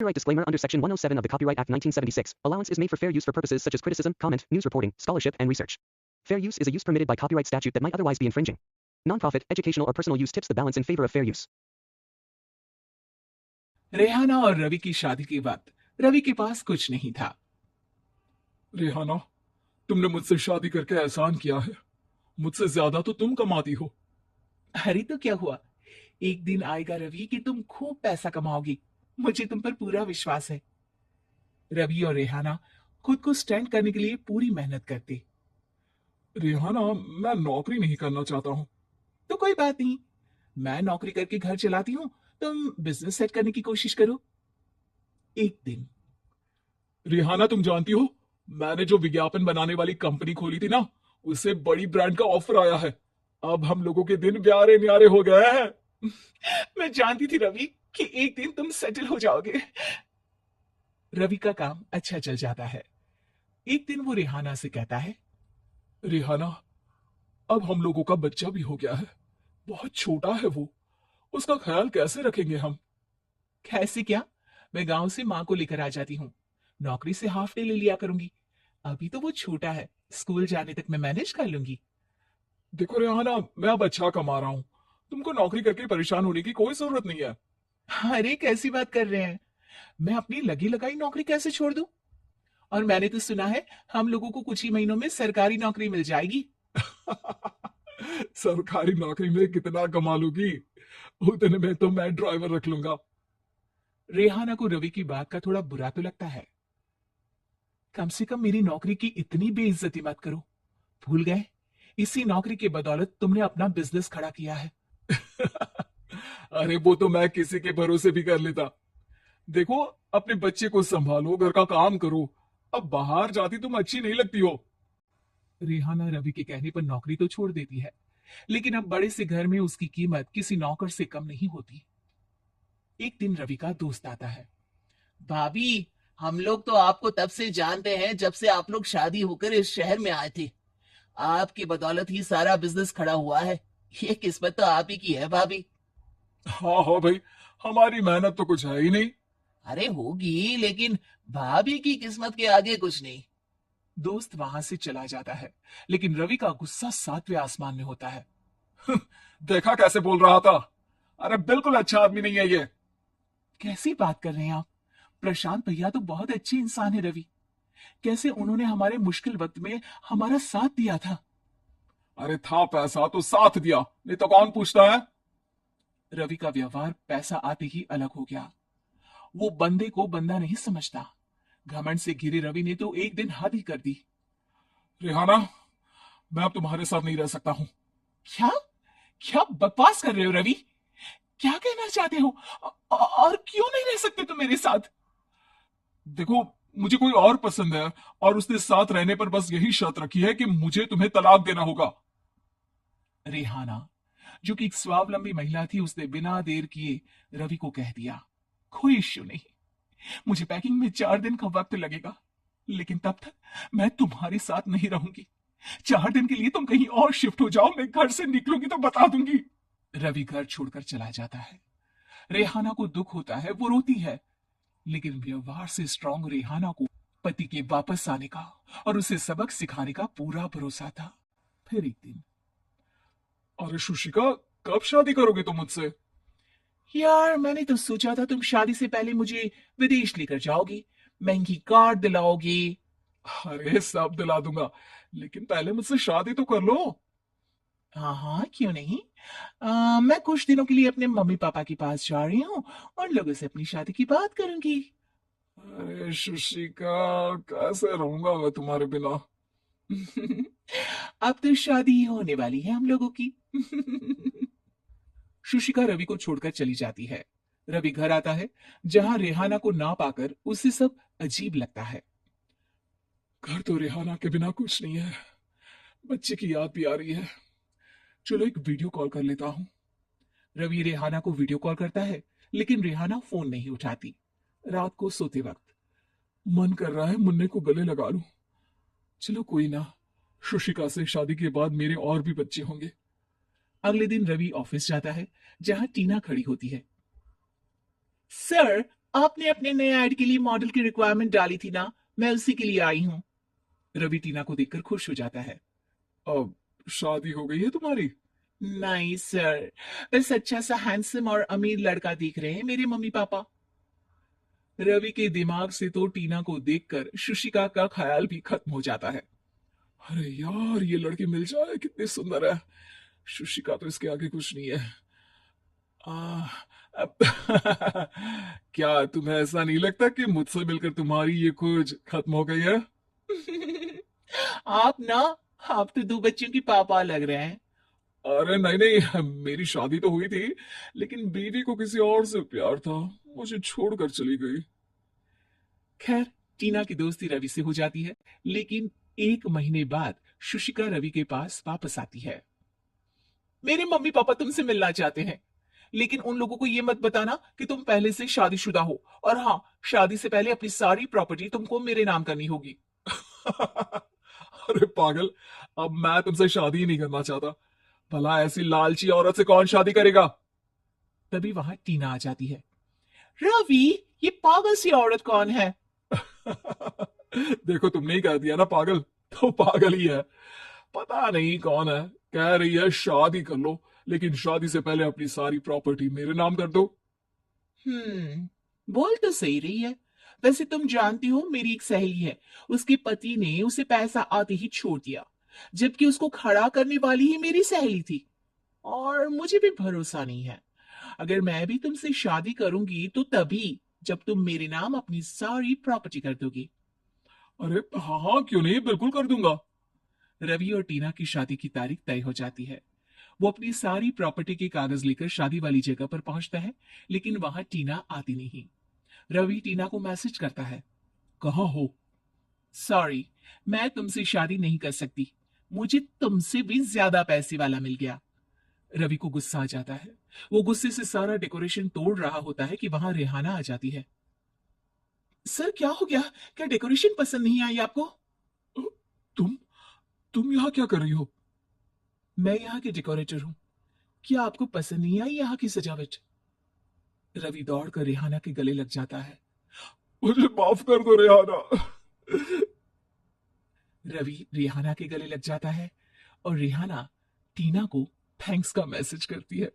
Copyright disclaimer under Section 107 of the Copyright Act 1976. Allowance is made for fair use for purposes such as criticism, comment, news reporting, scholarship, and research. Fair use is a use permitted by copyright statute that might otherwise be infringing. Non-profit, educational, or personal use tips the balance in favor of fair use. Rehana और रवि की शादी के वक्त रवि के पास कुछ नहीं था। रेहाना, तुमने मुझसे शादी करके एहसान किया है। मुझसे ज्यादा तो तुम कमाती हो। अरे तो क्या हुआ, एक दिन आएगा रवि कि तुम खूब पैसा कमाओगी। मुझे तुम पर पूरा विश्वास है। रवि और रेहाना खुद को स्टैंड करने के लिए पूरी मेहनत करते। रेहाना, मैं नौकरी नहीं करना चाहता हूँ। तो कोई बात नहीं, मैं नौकरी करके घर चलाती हूँ, तुम बिजनेस सेट करने की कोशिश करो। एक दिन रेहाना, तुम जानती हो, मैंने जो विज्ञापन बनाने वाली कंपनी खोली थी ना, उससे बड़ी ब्रांड का ऑफर आया है। अब हम लोगों के दिन प्यारे न्यारे हो गए हैं। मैं जानती थी रवि कि एक दिन तुम सेटल हो जाओगे। रवि का काम अच्छा चल जाता है। एक दिन वो रेहाना से कहता है, रेहाना, अब हम लोगों का बच्चा भी हो गया है। बहुत छोटा है वो, उसका ख्याल कैसे रखेंगे हम? कैसे क्या, मैं गांव से माँ को लेकर आ जाती हूँ। नौकरी से हाफ डे ले लिया करूंगी। अभी तो वो छोटा है, स्कूल जाने तक मैं मैनेज कर लूंगी। देखो रेहाना, मैं अब अच्छा कमा रहा हूँ। तुमको नौकरी करके परेशान होने की कोई जरूरत नहीं है। अरे कैसी बात कर रहे हैं, मैं अपनी लगी लगाई नौकरी कैसे छोड़ दूं? और मैंने तो सुना है हम लोगों को कुछ ही महीनों में सरकारी नौकरी मिल जाएगी। सरकारी नौकरी में कितना कमा लूंगी? उतने में तो मैं ड्राइवर रख लूंगा। रेहाना को रवि की बात का थोड़ा बुरा तो लगता है। कम से कम मेरी नौकरी की इतनी बेइज्जती मत करो। भूल गए, इसी नौकरी के बदौलत तुमने अपना बिजनेस खड़ा किया है। अरे वो तो मैं किसी के भरोसे भी कर लेता। देखो, अपने बच्चे को संभालो, घर का काम करो। अब बाहर जाती तुम अच्छी नहीं लगती हो। रेहाना रवि के कहने पर नौकरी तो छोड़ देती है, लेकिन अब बड़े से घर में उसकी कीमत किसी नौकर से कम नहीं होती। एक दिन रवि का दोस्त आता है। भाभी, हम लोग तो आपको तब से जानते हैं जब से आप लोग शादी होकर इस शहर में आए थे। आपकी बदौलत ही सारा बिजनेस खड़ा हुआ है। ये किस्मत तो आप ही की है भाभी। हाँ हाँ भाई, हमारी मेहनत तो कुछ है ही नहीं। अरे होगी, लेकिन भाभी की किस्मत के आगे कुछ नहीं। दोस्त वहां से चला जाता है, लेकिन रवि का गुस्सा सातवें आसमान में होता है। देखा कैसे बोल रहा था? अरे बिल्कुल अच्छा आदमी नहीं है ये। कैसी बात कर रहे हैं आप? प्रशांत भैया तो बहुत अच्छे इंसान है रवि। कैसे उन्होंने हमारे मुश्किल वक्त में हमारा साथ दिया था। अरे था पैसा तो साथ दिया, नहीं तो कौन पूछता है? रवि का व्यवहार पैसा आते ही अलग हो गया। वो बंदे को बंदा नहीं समझता। घमंड से घिरे रवि ने तो एक दिन हद ही कर दी। रेहाना, मैं अब तुम्हारे साथ नहीं रह सकता हूँ। क्या क्या बकवास कर रहे हो रवि? क्या कहना चाहते हो? और क्यों नहीं रह सकते तुम मेरे साथ? देखो, मुझे कोई और पसंद है और उसने साथ रहने पर बस यही शर्त रखी है कि मुझे तुम्हें तलाक देना होगा। रेहाना, जो कि एक स्वावलंबी महिला थी, उसने बिना देर किए रवि को कह दिया, कोई इश्यू नहीं, मुझे पैकिंग में 4 दिन का वक्त लगेगा, लेकिन तब तक मैं तुम्हारे साथ नहीं रहूंगी। 4 दिन के लिए तुम कहीं और शिफ्ट हो जाओ, मैं घर से निकलूंगी तो बता दूंगी। रवि घर छोड़कर चला जाता है। रेहाना को दुख होता है, वो रोती है, लेकिन व्यवहार से स्ट्रांग रेहाना को पति के वापस आने का और उसे सबक सिखाने का पूरा भरोसा था। फिर एक दिन, अरे शुशिका, कब शादी करोगे तुम मुझसे? यार मैंने तो सोचा था तुम शादी से पहले मुझे विदेश लेकर जाओगी, महंगी कार दिलाओगी। अरे सब दिला दूंगा, लेकिन पहले मुझसे शादी तो कर लो। हाँ हाँ, क्यों नहीं। मैं कुछ दिनों के लिए अपने मम्मी पापा के पास जा रही हूँ और लोगों से अपनी शादी की बात करूंगी। अरे शुशिका, कैसे रहूंगा मैं तुम्हारे बिना? अब तो शादी ही होने वाली है हम लोगों की। शुशिका रवि को छोड़कर चली जाती है। रवि घर आता है, जहां रेहाना को ना पाकर उसे सब अजीब लगता है। घर तो रेहाना के बिना कुछ नहीं है। बच्चे की याद भी आ रही है। चलो एक वीडियो कॉल कर लेता हूँ। रवि रेहाना को वीडियो कॉल करता है, लेकिन रेहाना फोन नहीं उठाती। रात को सोते वक्त मन कर रहा है मुन्ने को गले लगा लूं। चलो कोई ना, शुशिका से शादी के बाद मेरे और भी बच्चे होंगे। अगले दिन रवि ऑफिस जाता है, जहां टीना खड़ी होती है। सर, आपने अपने नए ऐड के लिए मॉडल की रिक्वायरमेंट डाली थी ना, मैं उसी के लिए आई हूँ। रवि टीना को देखकर खुश हो जाता है। अब शादी हो गई है तुम्हारी? नहीं सर, बस अच्छा सा हैंडसम और अमीर लड़का दिख रहे हैं मेरे मम्मी पापा। रवि के दिमाग से तो टीना को देखकर शुशिका का ख्याल भी खत्म हो जाता है। अरे यार, ये लड़की मिल जाए, कितनी सुंदर है। शुशिका तो इसके आगे कुछ नहीं है। आ, अब क्या तुम्हें ऐसा नहीं लगता कि मुझसे मिलकर तुम्हारी ये खोज खत्म हो गई है? आप ना, आप तो 2 बच्चों की पापा लग रहे हैं। अरे नहीं नहीं, मेरी शादी तो हुई थी, लेकिन बीवी को किसी और से प्यार था, मुझे छोड़कर चली गई। खैर, टीना की दोस्ती रवि से हो जाती है, लेकिन 1 महीने बाद शुशिका रवि के पास वापस आती है। मेरे मम्मी पापा तुमसे मिलना चाहते हैं, लेकिन उन लोगों को ये मत बताना कि तुम पहले से शादीशुदा हो, और हाँ, शादी से पहले अपनी सारी प्रॉपर्टी तुमको मेरे नाम करनी होगी। अरे पागल, अब मैं तुमसे शादी ही नहीं करना चाहता। भला ऐसी लालची औरत से कौन शादी करेगा? तभी वहां टीना आ जाती है। रवि, ये पागल सी औरत कौन है? देखो, तुमने ही कह दिया ना पागल, तो पागल ही है। पता नहीं कौन है, कह रही है शादी कर लो, लेकिन शादी से पहले अपनी सारी प्रॉपर्टी मेरे नाम कर दो। बोल तो सही रही है। वैसे तुम जानती हो, मेरी एक सहेली है, उसके पति ने उसे पैसा आते ही छोड़ दिया, जबकि उसको खड़ा करने वाली ही मेरी सहेली थी। और मुझे भी भरोसा नहीं है। अगर मैं भी तुमसे शादी करूंगी तो तभी, जब तुम मेरे नाम अपनी सारी प्रॉपर्टी कर दोगी। अरे हाँ हाँ, क्यों नहीं, बिल्कुल कर दूंगा। रवि और टीना की शादी की तारीख तय हो जाती है। वो अपनी सारी प्रॉपर्टी के कागज लेकर शादी वाली जगह पर पहुंचता है, लेकिन वहां टीना आती नहीं। रवि टीना को मैसेज करता है। कहाँ हो? सॉरी, मैं तुमसे शादी नहीं कर सकती, मुझे तुमसे भी ज्यादा पैसे वाला मिल गया। रवि को गुस्सा आ जाता है। वो गुस्से से सारा डेकोरेशन तोड़ रहा होता है कि वहां रेहाना आ जाती है। सर, क्या हो गया? क्या डेकोरेशन पसंद नहीं आई आपको? तुम तुम यहाँ क्या कर रही हो? मैं यहाँ के डेकोरेटर हूँ। क्या आपको पसंद नहीं आई यहाँ की सजावट? रवि दौड़कर रेहाना के गले लग जाता है। मुझे माफ कर दो रेहाना। रवि रेहाना के गले लग जाता है और रेहाना टीना को थैंक्स का मैसेज करती है।